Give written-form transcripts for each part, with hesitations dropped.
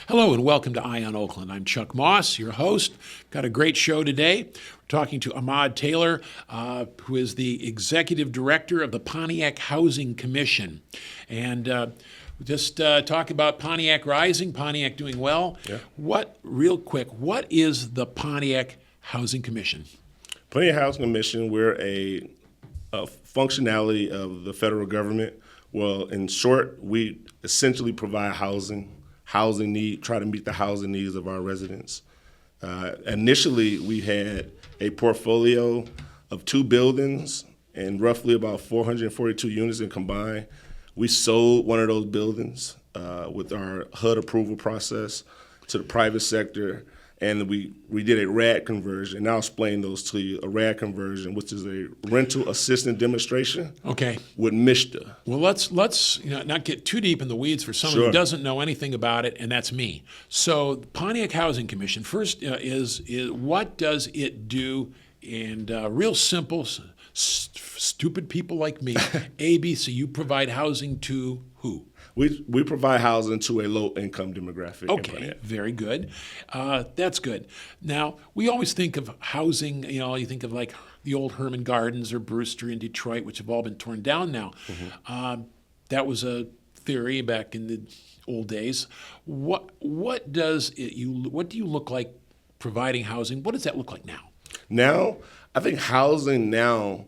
Hello and welcome to Eye on Oakland. I'm Chuck Moss, your host. Got a great show today. We're talking to Ahmad Taylor, who is the executive director of the Pontiac Housing Commission. And just talk about Pontiac rising, Pontiac doing well. Yeah. Real quick, what is the Pontiac Housing Commission? Pontiac Housing Commission, we're a functionality of the federal government. Well, in short, we essentially provide housing need, try to meet the housing needs of our residents. Initially, we had a portfolio of 2 buildings and roughly about 442 units in combined. We sold one of those buildings with our HUD approval process to the private sector, and we did a RAD conversion. And I'll explain those to you. A RAD conversion, which is a rental assistance demonstration. Okay. With MSHDA. Well, let's not get too deep in the weeds for someone who doesn't know anything about it, and that's me. So, the Pontiac Housing Commission first is what does it do? And real simple, stupid people like me, ABC. You provide housing to who? We provide housing to a low-income demographic. Okay, very good. That's good. Now, we always think of housing, you think of like the old Herman Gardens or Brewster in Detroit, which have all been torn down now. Mm-hmm. That was a theory back in the old days. What do you look like providing housing? What does that look like now? Now, I think housing now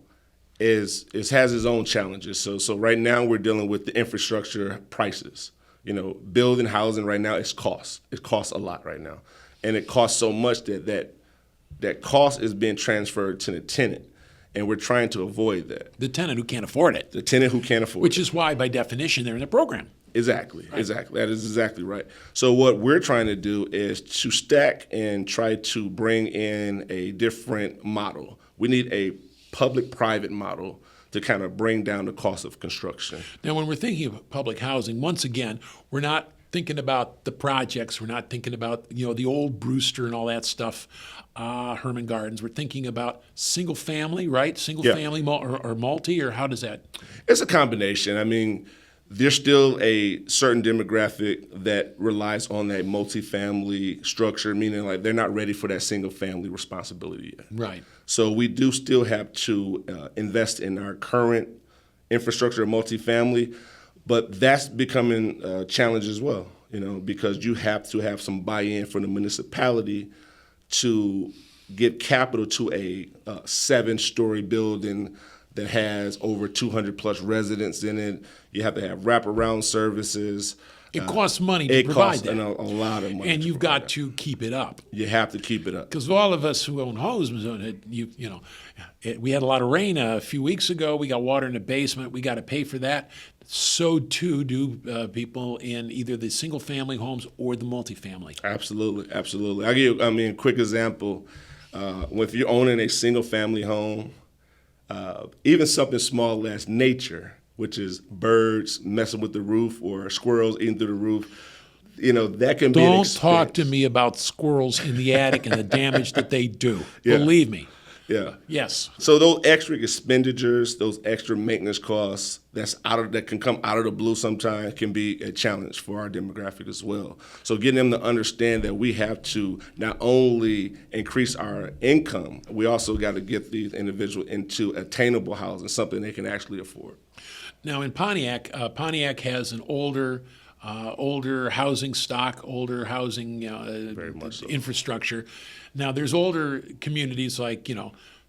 has its own challenges. So right now we're dealing with the infrastructure prices. Building housing right now it costs a lot right now, and it costs so much that cost is being transferred to the tenant, and we're trying to avoid that. The tenant who can't afford it. The tenant who can't afford it. Which is why, by definition, they're in the program. Exactly, right. Exactly. That is exactly right. So what we're trying to do is to stack and try to bring in a different model. We need a public-private model to kind of bring down the cost of construction. Now, when we're thinking of public housing, once again, we're not thinking about the projects. We're not thinking about, the old Brewster and all that stuff, Herman Gardens. We're thinking about single family, right? Single family or multi, or how does that? It's a combination. I mean, there's still a certain demographic that relies on that multifamily structure, meaning like they're not ready for that single family responsibility yet. Right. So we do still have to invest in our current infrastructure of multifamily, but that's becoming a challenge as well, because you have to have some buy-in from the municipality to get capital to a 7-story building that has over 200 plus residents in it. You have to have wraparound services. It costs money to provide that. It costs a lot of money. And you've got to keep it up. You have to keep it up. Because all of us who own homes, we had a lot of rain a few weeks ago. We got water in the basement. We got to pay for that. So too do people in either the single family homes or the multifamily. Absolutely, absolutely. I'll give you, a quick example. If you're owning a single family home, even something small as nature, which is birds messing with the roof or squirrels eating through the roof, that can be an expense. Don't talk to me about squirrels in the attic and the damage that they do. Believe me. Yeah. Yes. So those extra expenditures, those extra maintenance costs that can come out of the blue sometimes can be a challenge for our demographic as well. So getting them to understand that we have to not only increase our income, we also got to get these individuals into attainable housing, something they can actually afford. Now in Pontiac, Pontiac has an older housing stock, older housing Very much so. infrastructure. Now, there's older communities like,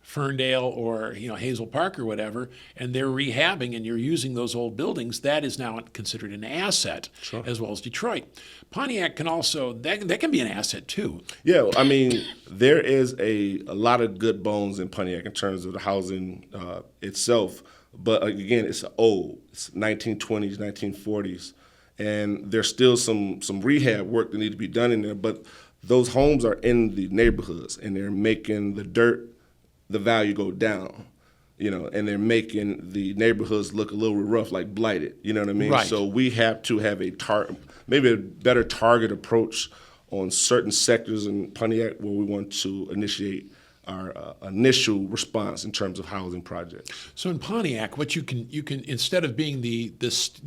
Ferndale or, Hazel Park or whatever, and they're rehabbing and you're using those old buildings. That is now considered an asset, Sure. as well as Detroit. Pontiac can also, that can be an asset too. Yeah, I mean, there is a lot of good bones in Pontiac in terms of the housing itself. But again, it's old. It's 1920s, 1940s. And there's still some rehab work that need to be done in there, but those homes are in the neighborhoods, and they're making the value go down, and they're making the neighborhoods look a little rough, like blighted, you know what I mean? Right. So we have to have maybe a better target approach on certain sectors in Pontiac where we want to initiate our initial response in terms of housing projects. So in Pontiac, what you can instead of being the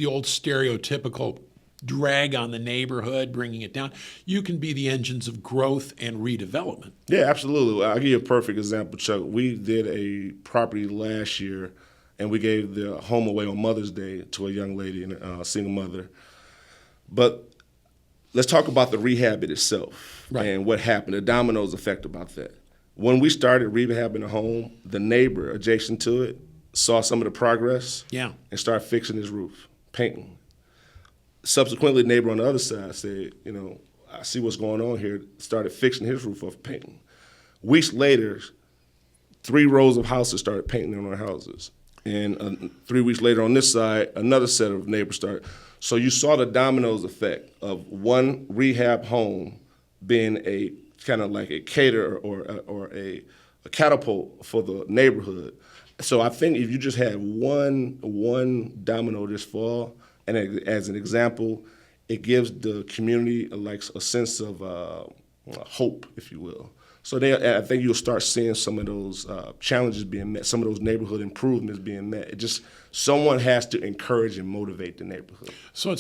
old stereotypical drag on the neighborhood, bringing it down. You can be the engines of growth and redevelopment. Yeah, absolutely. I'll give you a perfect example, Chuck. We did a property last year, and we gave the home away on Mother's Day to a young lady, a single mother. But let's talk about the rehab itself and what happened, the dominoes effect about that. When we started rehabbing the home, the neighbor adjacent to it saw some of the progress and started fixing his roof, painting. Subsequently, the neighbor on the other side said, I see what's going on here, started fixing his roof off, painting. Weeks later, 3 rows of houses started painting on their houses. And 3 weeks later on this side, another set of neighbors started. So you saw the dominoes effect of one rehab home being a kind of like a cater or a catapult for the neighborhood. So I think if you just had one domino this fall, and as an example, it gives the community a sense of hope, if you will. So I think you'll start seeing some of those challenges being met, some of those neighborhood improvements being met. Someone has to encourage and motivate the neighborhood. So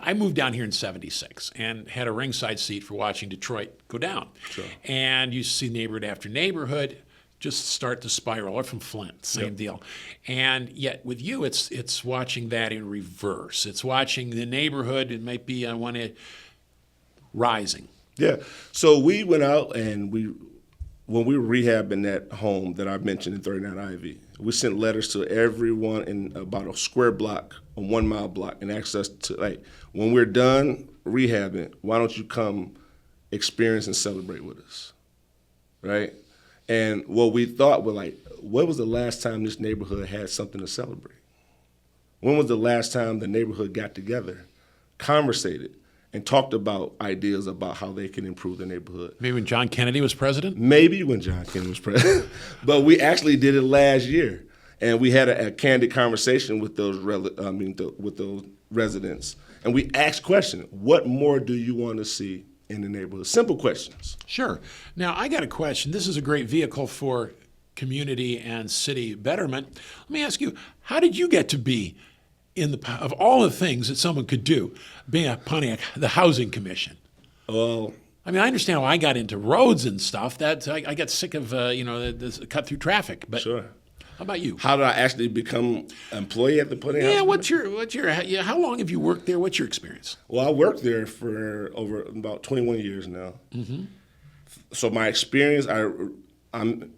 I moved down here in '76 and had a ringside seat for watching Detroit go down. Sure. And you see neighborhood after neighborhood just start to spiral, or from Flint, same deal. And yet with you, it's watching that in reverse. It's watching the neighborhood, it might be on one end, rising. Yeah. So we went out and when we were rehabbing that home that I mentioned in 39 Ivy, we sent letters to everyone in about a square block, a 1 mile block, and asked us to, when we're done rehabbing, why don't you come experience and celebrate with us, right? And what we thought was when was the last time this neighborhood had something to celebrate? When was the last time the neighborhood got together, conversated, and talked about ideas about how they can improve the neighborhood? Maybe when John Kennedy was president? Maybe when John Kennedy was president. But we actually did it last year. And we had a candid conversation with those residents. And we asked questions. What more do you want to see in the neighborhood? Simple questions. Sure. Now, I got a question. This is a great vehicle for community and city betterment. Let me ask you, how did you get to be of all the things that someone could do, being a Pontiac, the Housing Commission? Well, I mean, I understand why I got into roads and stuff. I got sick of this cut through traffic. But sure. How about you? How did I actually become an employee at the Pontiac Housing Commission? How long have you worked there? What's your experience? Well, I worked there for over about 21 years now. Mm-hmm. So my experience,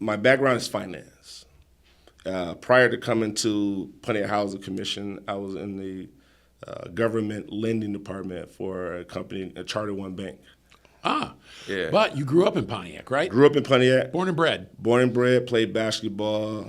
my background is finance. Prior to coming to Pontiac Housing Commission, I was in the government lending department for a company, a Charter One bank. Ah, yeah. But you grew up in Pontiac, right? Grew up in Pontiac. Born and bred. Born and bred. Played basketball.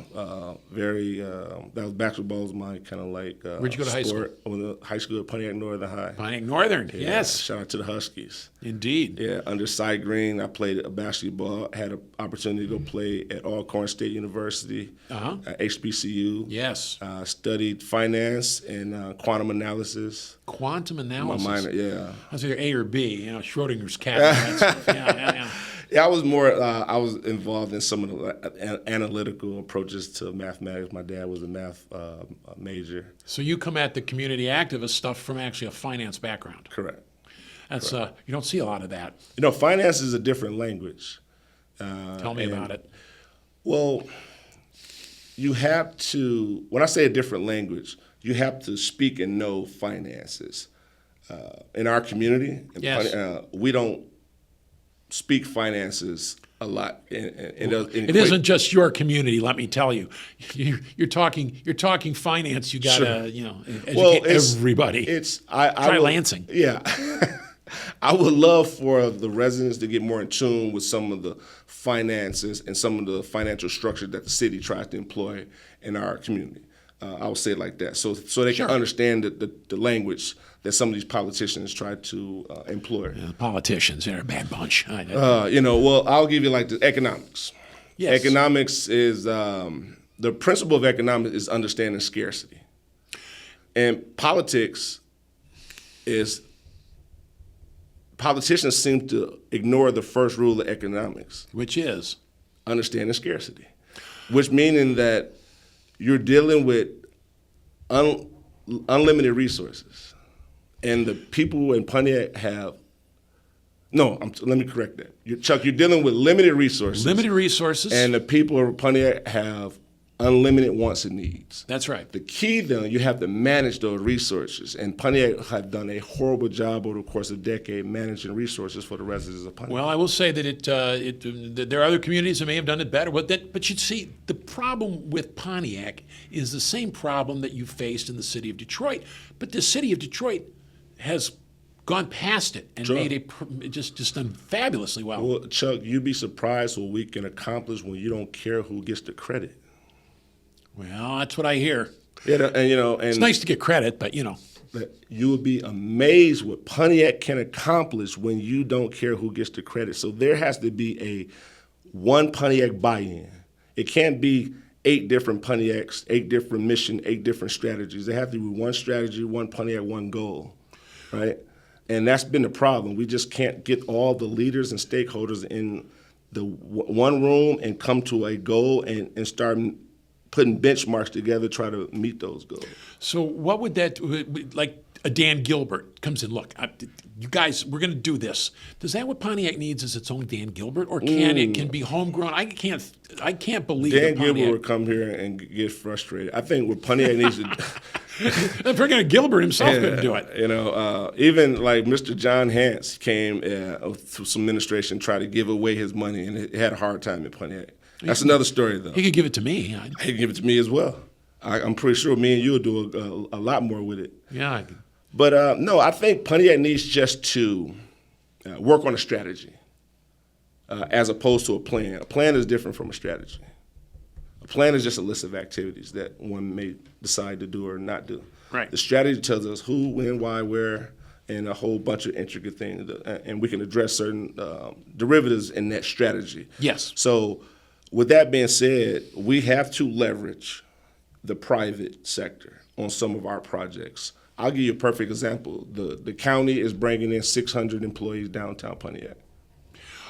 Basketball was my kind of Where'd you go to high school? I went to high school at Pontiac Northern High. Pontiac Northern, Yeah. yes. Shout out to the Huskies. Indeed. Yeah, under Cy Green, I played basketball. Had an opportunity to go play at Alcorn State University, at HBCU. Yes. Studied finance and quantum analysis. Quantum analysis. My minor, yeah. I was either A or B, Schrodinger's cat. And that stuff. Yeah. Yeah, I was more. I was involved in some of the analytical approaches to mathematics. My dad was a math major. So you come at the community activist stuff from actually a finance background. Correct. That's you don't see a lot of that. Finance is a different language. Tell me about it. Well, you have to. When I say a different language, you have to speak and know finances. In our community, we don't speak finances a lot. It isn't just your community, let me tell you. You're talking finance. You gotta educate everybody. Try Lansing. Yeah. I would love for the residents to get more in tune with some of the finances and some of the financial structure that the city tries to employ in our community. I would say it like that, so they can understand the language that some of these politicians try to employ. Yeah, politicians, they're a bad bunch. Well, I'll give you the economics. Yes. Economics is the principle of economics is understanding scarcity, and politics is. Politicians seem to ignore the first rule of economics, which is understanding scarcity, which meaning that you're dealing with unlimited resources. And the people in Pontiac have no. Let me correct that. Chuck, you're dealing with limited resources. Limited resources. And the people of Pontiac have unlimited wants and needs. That's right. The key, though, you have to manage those resources. And Pontiac had done a horrible job over the course of a decade managing resources for the residents of Pontiac. Well, I will say that there are other communities that may have done it better. But you see, the problem with Pontiac is the same problem that you faced in the city of Detroit. But the city of Detroit has gone past it and Sure. made just done fabulously well. Well, Chuck, you'd be surprised what we can accomplish when you don't care who gets the credit. Well, that's what I hear. Yeah, and It's nice to get credit, but But you would be amazed what Pontiac can accomplish when you don't care who gets the credit. So there has to be a one Pontiac buy-in. It can't be 8 different Pontiacs, 8 different missions, 8 different strategies. There have to be one strategy, one Pontiac, one goal, right? And that's been the problem. We just can't get all the leaders and stakeholders in the one room and come to a goal and start putting benchmarks together, try to meet those goals. So what would that, like a Dan Gilbert comes in, look, you guys, we're going to do this. Does that what Pontiac needs is its own Dan Gilbert? Or it can be homegrown? I can't believe Dan that Pontiac. Gilbert would come here and get frustrated. I think what Pontiac needs to Forget Gilbert himself couldn't do it. Even like Mr. John Hance came through some administration, tried to give away his money, and he had a hard time at Pontiac. That's another story, though. He could give it to me. He can give it to me as well. I'm pretty sure me and you will do a lot more with it. Yeah. But no, I think Pontiac needs just to work on a strategy as opposed to a plan. A plan is different from a strategy. A plan is just a list of activities that one may decide to do or not do. Right. The strategy tells us who, when, why, where, and a whole bunch of intricate things, and we can address certain derivatives in that strategy. Yes. So with that being said, we have to leverage the private sector on some of our projects. I'll give you a perfect example. The county is bringing in 600 employees downtown Pontiac.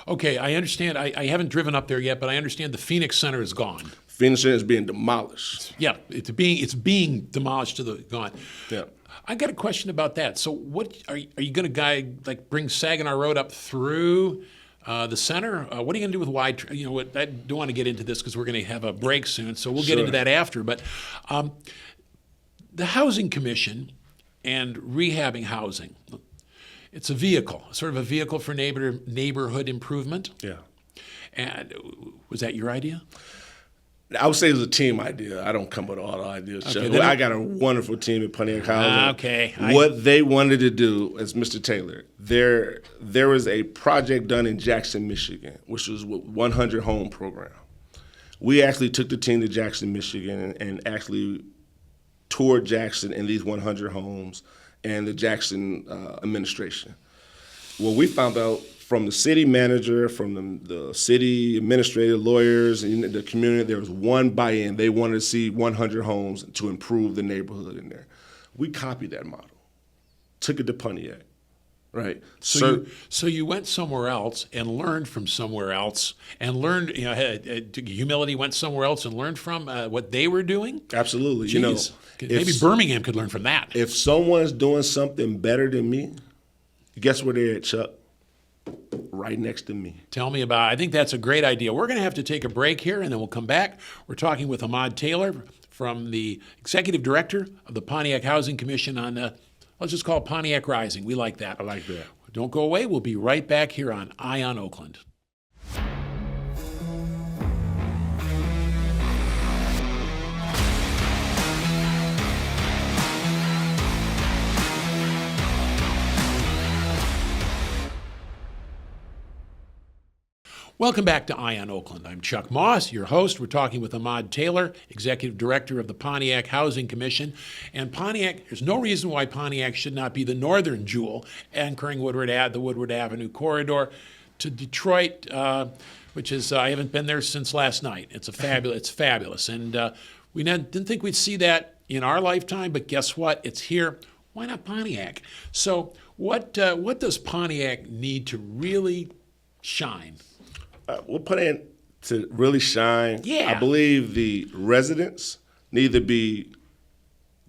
Okay, I understand. I haven't driven up there yet, but I understand the Phoenix Center is gone. Phoenix Center is being demolished. Yeah, it's being demolished gone. Yeah. I got a question about that. So, what are you going to bring Saginaw Road up through the center? What are you going to do with wide? I don't want to get into this because we're going to have a break soon, so we'll get into that after. But the Housing Commission and rehabbing housing, it's a vehicle, sort of a vehicle for neighborhood improvement. Yeah. And was that your idea? I would say it was a team idea. I don't come with all the ideas. Okay, I got a wonderful team at Pontiac Housing. Okay. What they wanted to do, as Mr. Taylor, there was a project done in Jackson, Michigan, which was a 100 home program. We actually took the team to Jackson, Michigan, and actually toured Jackson in these 100 homes and the Jackson administration. Well, we found out from the city manager, from the city administrator, lawyers, and the community, there was one buy-in. They wanted to see 100 homes to improve the neighborhood in there. We copied that model, took it to Pontiac, right? So you went somewhere else and learned from somewhere else, and learned. Humility went somewhere else and learned from what they were doing. Absolutely. Jeez. Maybe Birmingham could learn from that. If someone's doing something better than me, guess where they're at, Chuck? Right next to me. Tell me about it. I think that's a great idea. We're going to have to take a break here, and then we'll come back. We're talking with Ahmad Taylor from the Executive Director of the Pontiac Housing Commission on, let's just call it Pontiac Rising. We like that. I like that. Don't go away. We'll be right back here on Eye on Oakland. Welcome back to Eye on Oakland. I'm Chuck Moss, your host. We're talking with Ahmad Taylor, Executive Director of the Pontiac Housing Commission. And Pontiac, there's no reason why Pontiac should not be the northern jewel anchoring the Woodward Avenue corridor to Detroit, which is, I haven't been there since last night. It's fabulous. And we didn't think we'd see that in our lifetime, but guess what? It's here. Why not Pontiac? So what does Pontiac need to really shine? We'll put in to really shine. Yeah. I believe the residents need to be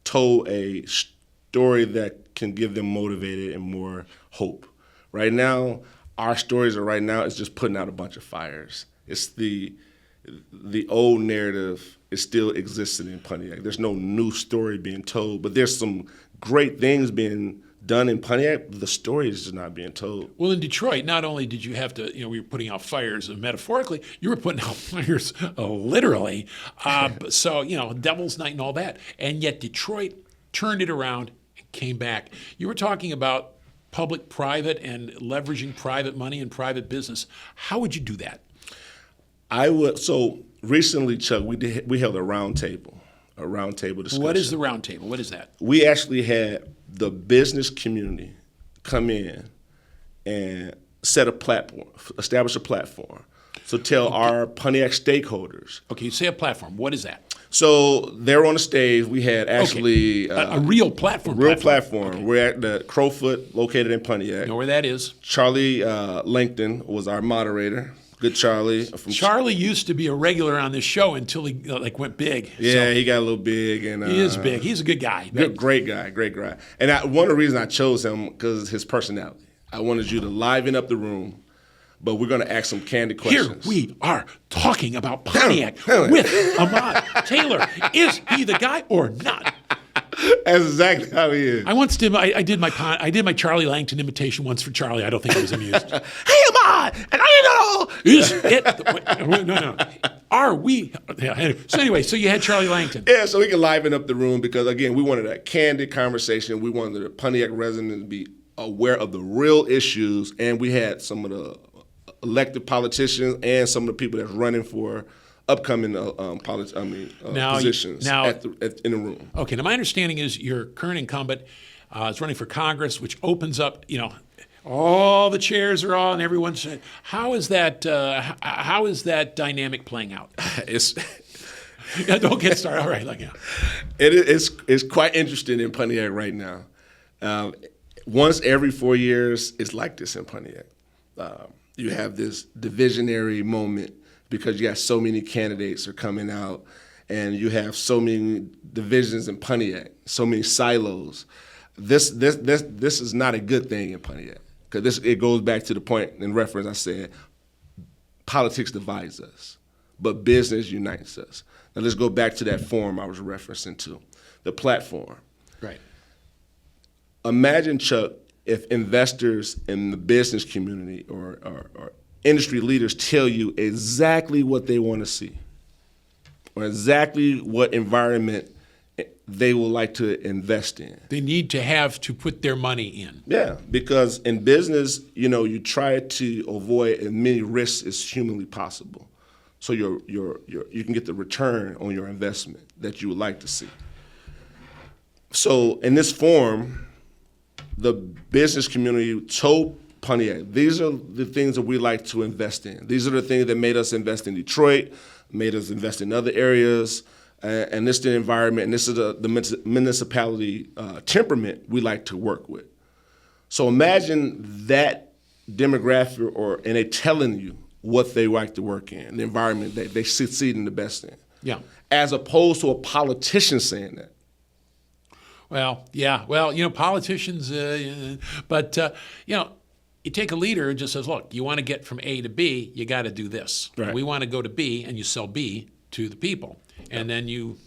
told a story that can give them motivated and more hope. Right now, our stories are right now is just putting out a bunch of fires. It's the old narrative is still existing in Pontiac. There's no new story being told, but there's some great things being done in Pontiac. The story is just not being told. Well, in Detroit, not only did you have to, we were putting out fires metaphorically, you were putting out fires literally. So, Devil's Night and all that. And yet Detroit turned it around and came back. You were talking about public-private and leveraging private money and private business. How would you do that? So recently, Chuck, we held a roundtable discussion. What is the roundtable? What is that? We actually had the business community come in and establish a platform. So tell our Pontiac stakeholders. Okay, you say a platform. What is that? So there on the stage, we had actually a real platform. Okay. We're at the Crowfoot, located in Pontiac. Know where that is? Charlie Langton was our moderator. Good Charlie. Charlie used to be a regular on this show until he went big. Yeah, so he got a little big, and he is big. He's a good guy. Great guy. And one of the reasons I chose him because his personality. I wanted you to liven up the room, but we're going to ask some candid questions. Here we are talking about Pontiac with Ahmad Taylor. Is he the guy or not? That's exactly how he is. I did my Charlie Langton imitation once for Charlie. I don't think he was amused. Hey, Ahmad, and I know is it? No. Are we? Yeah. So anyway, so you had Charlie Langton. Yeah, so we can liven up the room because again, we wanted a candid conversation. We wanted the Pontiac residents to be aware of the real issues, and we had some of the elected politicians and some of the people that's running for upcoming positions in the room. Okay, now my understanding is your current incumbent is running for Congress, which opens up, all the chairs are on, everyone's. How is that dynamic playing out? Don't get started. All right, It's quite interesting in Pontiac right now. Once every 4 years, it's like this in Pontiac. You have this divisionary moment because you got so many candidates are coming out, and you have so many divisions in Pontiac, so many silos. This is not a good thing in Pontiac because it goes back to the point in reference I said, politics divides us, but business unites us. Now let's go back to that forum I was referencing to, the platform. Right. Imagine, Chuck, if investors in the business community or industry leaders tell you exactly what they want to see or exactly what environment they would like to invest in. They need to put their money in. Yeah, because in business, you try to avoid as many risks as humanly possible. So you can get the return on your investment that you would like to see. So in this forum, the business community told Pontiac, these are the things that we like to invest in. These are the things that made us invest in Detroit, made us invest in other areas, and this is the environment, and this is the municipality temperament we like to work with. So imagine that demographic, and they telling you what they like to work in, the environment that they succeed in the best in. Yeah. As opposed to a politician saying that. Well, yeah. Well, politicians, but you take a leader and just says, look, you want to get from A to B, you got to do this. Right. We want to go to B, and you sell B to the people, and then you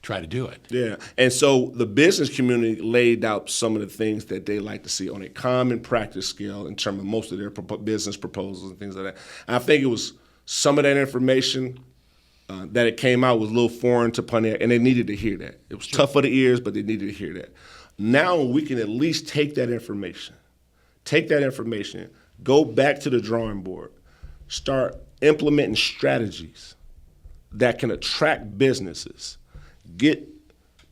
try to do it. Yeah, and so the business community laid out some of the things that they like to see on a common practice scale in terms of most of their business proposals and things like that. And I think it was some of that information that it came out was a little foreign to Pontiac, and they needed to hear that. It was tough for the ears, but they needed to hear that. Now we can at least take that information, go back to the drawing board, start implementing strategies that can attract businesses, get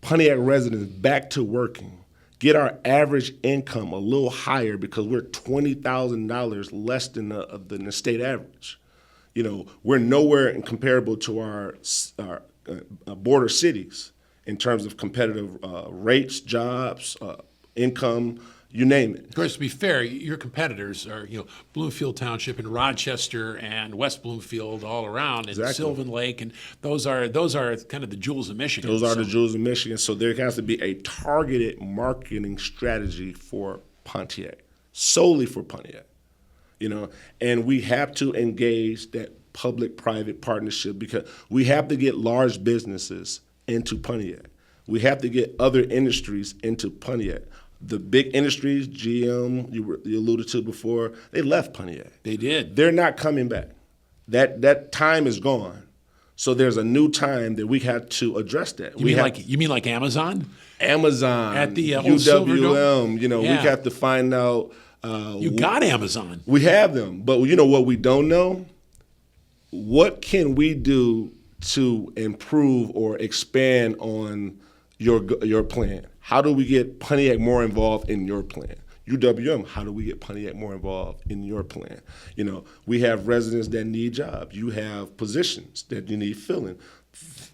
Pontiac residents back to working, get our average income a little higher because we're $20,000 less than the state average. We're nowhere comparable to our border cities in terms of competitive rates, jobs, income, you name it. Of course, to be fair, your competitors are, Bloomfield Township and Rochester and West Bloomfield all around, and Exactly. Sylvan Lake, and those are kind of the jewels of Michigan. Those are the jewels of Michigan. So there has to be a targeted marketing strategy for Pontiac, solely for Pontiac, and we have to engage that public-private partnership because we have to get large businesses into Pontiac. We have to get other industries into Pontiac. The big industries, GM, you alluded to before, they left Pontiac. They did. They're not coming back. That time is gone. So there's a new time that we have to address that. You mean like Amazon? Amazon, At the old Silverdome? We have to find out. You got Amazon. We have them, but what we don't know? What can we do to improve or expand on your plan? How do we get Pontiac more involved in your plan? UWM, how do we get Pontiac more involved in your plan? We have residents that need jobs. You have positions that you need filling.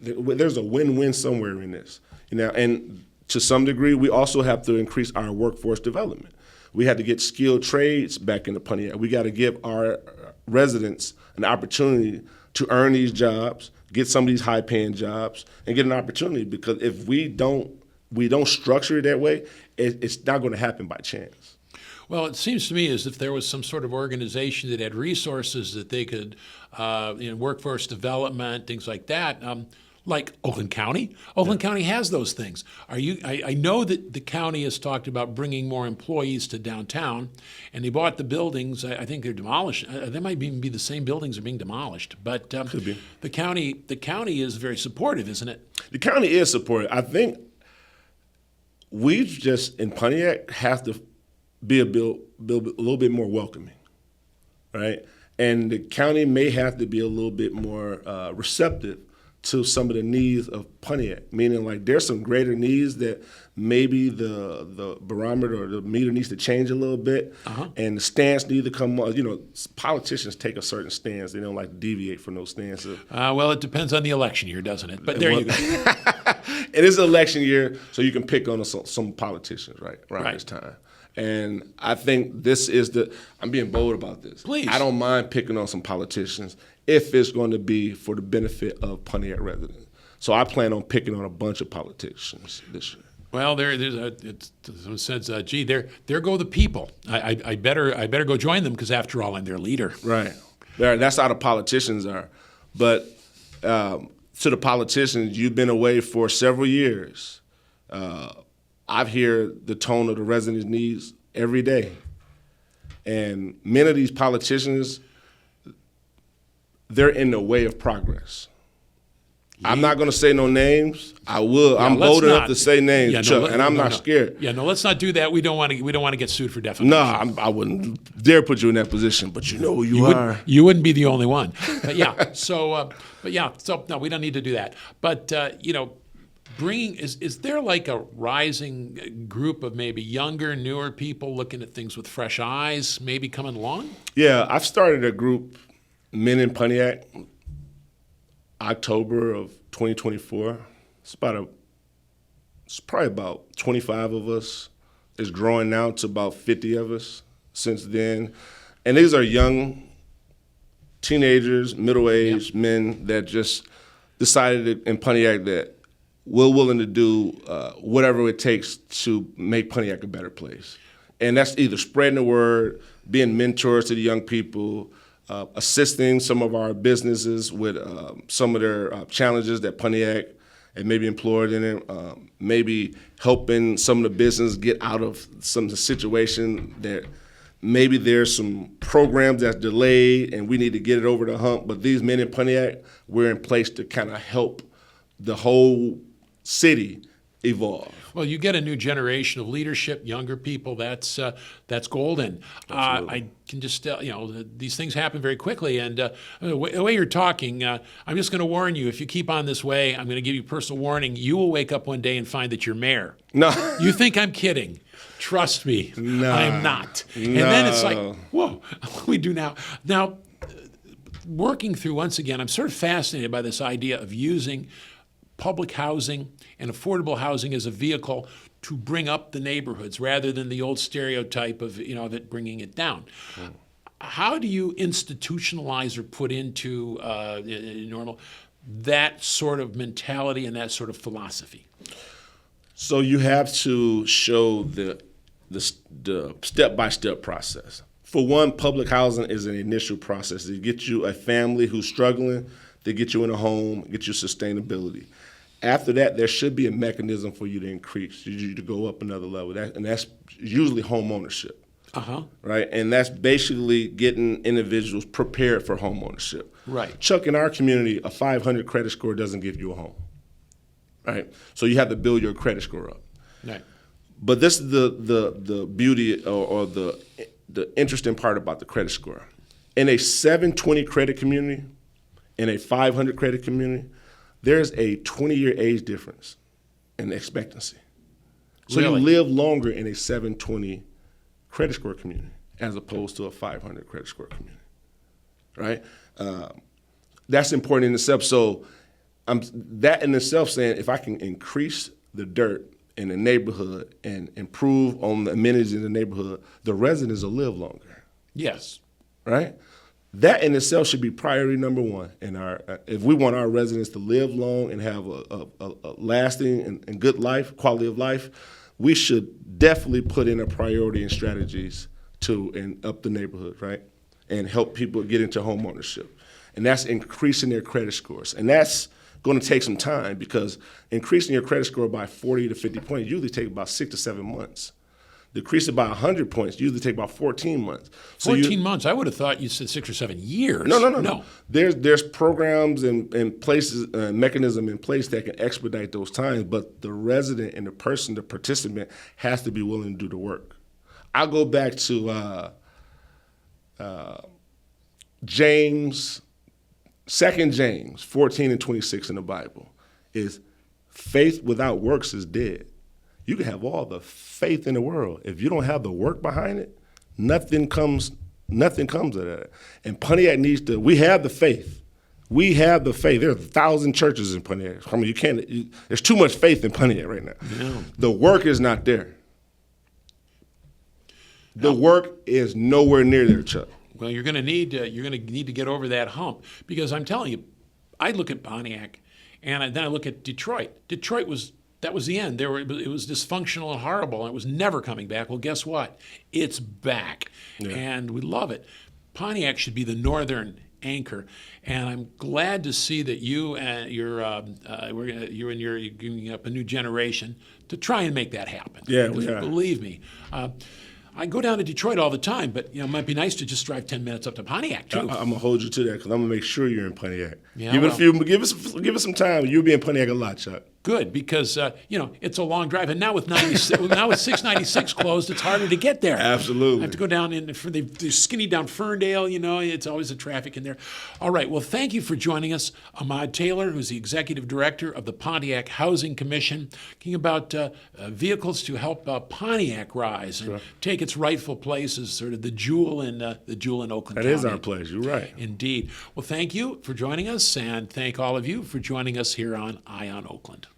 There's a win-win somewhere in this. And to some degree, we also have to increase our workforce development. We have to get skilled trades back into Pontiac. We got to give our residents an opportunity to earn these jobs, get some of these high-paying jobs, and get an opportunity. Because if we don't structure it that way, it's not going to happen by chance. Well, it seems to me as if there was some sort of organization that had resources that they could, workforce development, things like that, like Oakland County. Oakland County has those things. I know that the county has talked about bringing more employees to downtown, and they bought the buildings. I think they're demolished. They might even be the same buildings are being demolished. But Could be. The county is very supportive, isn't it? The county is supportive. I think we just in Pontiac have to be a little bit more welcoming, right? And the county may have to be a little bit more receptive to some of the needs of Pontiac, meaning like there's some greater needs that maybe the barometer or the meter needs to change a little bit, and the stance need to come on. Politicians take a certain stance; they don't like to deviate from those stances. Well, it depends on the election year, doesn't it? But there you go. It is an election year, so you can pick on some politicians around this time. And I think this is I'm being bold about this. Please. I don't mind picking on some politicians if it's going to be for the benefit of Pontiac residents. So I plan on picking on a bunch of politicians this year. Well, someone says, gee, there go the people. I better go join them because after all, I'm their leader. Right. That's how the politicians are. But to the politicians, you've been away for several years. I've heard the tone of the residents' needs every day. And many of these politicians, they're in the way of progress. I'm not going to say no names. I will. Yeah, I'm bold enough to say names, Chuck, and I'm not scared. Yeah, no, let's not do that. We don't want to get sued for defamation. No, I wouldn't dare put you in that position, but you know who you are. You wouldn't be the only one. But yeah, so no, we don't need to do that. But is there like a rising group of maybe younger, newer people looking at things with fresh eyes, maybe coming along? Yeah, I've started a group, Men in Pontiac, October of 2024. It's probably about 25 of us. It's growing now to about 50 of us since then. And these are young teenagers, middle-aged men that just decided in Pontiac that we're willing to do whatever it takes to make Pontiac a better place. And that's either spreading the word, being mentors to the young people, assisting some of our businesses with some of their challenges that Pontiac and maybe employed in it, maybe helping some of the business get out of some of the situation that maybe there's some programs that's delayed and we need to get it over the hump. But these men in Pontiac, we're in place to kind of help the whole city evolve. Well, you get a new generation of leadership, younger people. That's golden. I can just tell, these things happen very quickly. And the way you're talking, I'm just going to warn you. If you keep on this way, I'm going to give you personal warning. You will wake up one day and find that you're mayor. No, you think I'm kidding? Trust me, no, I am not. No. And then it's like, whoa, what do we do now? Now, working through once again, I'm sort of fascinated by this idea of using public housing and affordable housing as a vehicle to bring up the neighborhoods rather than the old stereotype of, of it bringing it down. How do you institutionalize or put into normal that sort of mentality and that sort of philosophy? So you have to show the step-by-step process. For one, public housing is an initial process to get you a family who's struggling, to get you in a home, get you sustainability. After that, there should be a mechanism for you to increase, you to go up another level, and that's usually home ownership. Right? And that's basically getting individuals prepared for home ownership. Right. Chuck, in our community, a 500 credit score doesn't give you a home. Right? So you have to build your credit score up. Right. But this is the beauty or the interesting part about the credit score. In a 720 credit community, in a 500 credit community, there's a 20-year age difference in expectancy. So Really? you live longer in a 720 credit score community as opposed to a 500 credit score community, right? That's important in itself. So that in itself saying if I can increase the dirt in the neighborhood and improve on the amenities in the neighborhood, the residents will live longer. Yes. Right? That in itself should be priority number one. If we want our residents to live long and have a lasting and good life, quality of life, we should definitely put in a priority and strategies to up the neighborhood, right? And help people get into home ownership. And that's increasing their credit scores. And that's going to take some time because increasing your credit score by 40 to 50 points usually take about 6 to 7 months. Decrease it by 100 points usually take about 14 months. 14 months? I would have thought you said 6 or 7 years. No. There's programs and places, mechanism in place that can expedite those times, but the resident and the person, the participant, has to be willing to do the work. I'll go back to James, 2 James 14 and 26 in the Bible is faith without works is dead. You can have all the faith in the world. If you don't have the work behind it, nothing comes of that. And Pontiac we have the faith. We have the faith. There are 1,000 churches in Pontiac. I mean, there's too much faith in Pontiac right now. Yeah. The work is not there. The work is nowhere near there, Chuck. Well, you're going to need to get over that hump because I'm telling you, I look at Pontiac, and then I look at Detroit. That was the end. It was dysfunctional and horrible, and it was never coming back. Well, guess what? It's back, and we love it. Pontiac should be the northern anchor, and I'm glad to see that you're giving up a new generation to try and make that happen. Yeah, we are. Believe me. I go down to Detroit all the time, but it might be nice to just drive 10 minutes up to Pontiac too. I'm gonna hold you to that because I'm gonna make sure you're in Pontiac. Yeah, give us some time. You'll be in Pontiac a lot, Chuck. Good, because it's a long drive, and now with 696 closed, it's harder to get there. Absolutely. I have to go down they're skinny down Ferndale. It's always a traffic in there. All right. Well, thank you for joining us, Ahmad Taylor, who's the executive director of the Pontiac Housing Commission, talking about vehicles to help Pontiac rise and take its rightful place as sort of the jewel in Oakland County. That is our place. You're right. Indeed. Well, thank you for joining us, and thank all of you for joining us here on Eye on Oakland.